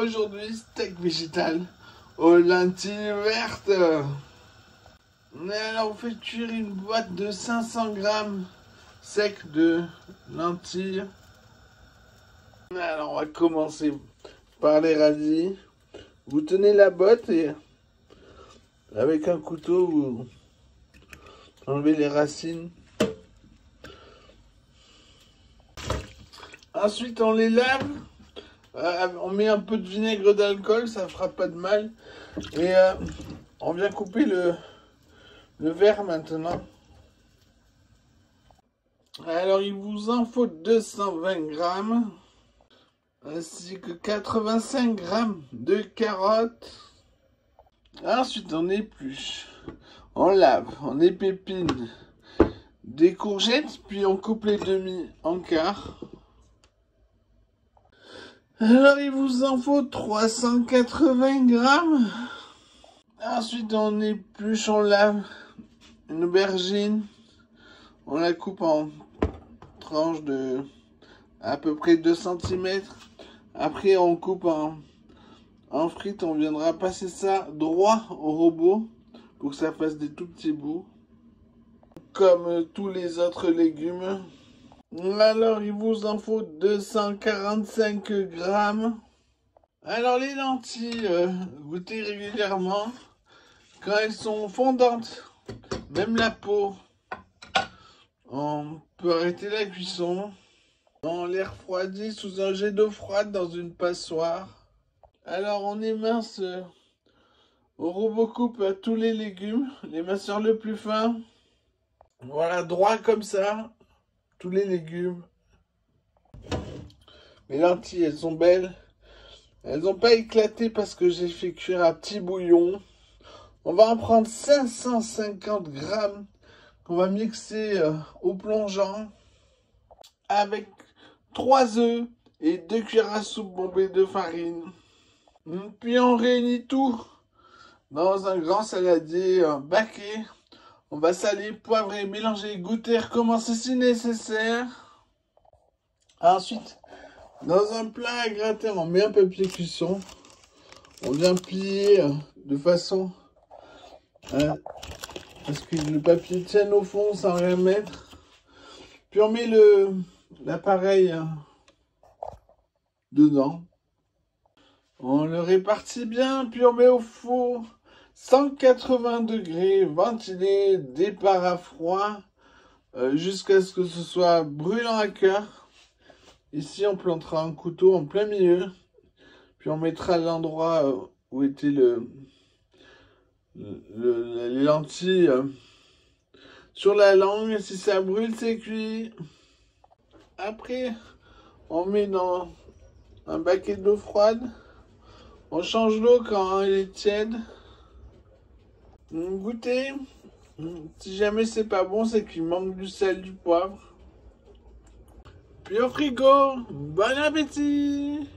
aujourd'hui, steak végétal aux lentilles vertes. Alors, on fait cuire une boîte de 500 grammes sec de lentilles. Alors, on va commencer par les radis. Vous tenez la botte et avec un couteau, vous enlevez les racines. Ensuite, on les lave. On met un peu de vinaigre d'alcool, ça fera pas de mal. Et on vient couper le verre maintenant. Alors, il vous en faut 220 grammes. Ainsi que 85 grammes de carottes. Ensuite, on épluche, on lave, on épépine des courgettes, puis on coupe les demi en quart. Alors, il vous en faut 380 grammes. Ensuite, on épluche, on lave une aubergine. On la coupe en tranches de à peu près 2 cm. Après, on coupe en frites. On viendra passer ça droit au robot pour que ça fasse des tout petits bouts. Comme tous les autres légumes. Alors, il vous en faut 245 grammes. Alors, les lentilles, goûtez régulièrement. Quand elles sont fondantes, même la peau, on peut arrêter la cuisson. On les refroidit sous un jet d'eau froide dans une passoire. Alors, on émince au robot coupe tous les légumes, l'éminceur le plus fin. Voilà, droit comme ça, tous les légumes. Les lentilles, elles sont belles. Elles n'ont pas éclaté parce que j'ai fait cuire à petit bouillon. On va en prendre 550 grammes qu'on va mixer au plongeant avec 3 œufs et 2 cuillères à soupe bombées de farine. Puis on réunit tout dans un grand saladier baquet. On va saler, poivrer, mélanger, goûter, recommencer si nécessaire. Ensuite, dans un plat à gratter, on met un papier cuisson. On vient plier de façon à ce que le papier tienne au fond sans rien mettre. Puis on met l'appareil dedans. On le répartit bien, puis on met au four 180 degrés, ventilé, départ à froid, jusqu'à ce que ce soit brûlant à cœur. Ici, on plantera un couteau en plein milieu, puis on mettra l'endroit où étaient les lentilles sur la langue. Si ça brûle, c'est cuit. Après, on met dans un baquet d'eau froide. On change l'eau quand elle est tiède. Goûtez. Si jamais c'est pas bon, c'est qu'il manque du sel, du poivre. Puis au frigo. Bon appétit!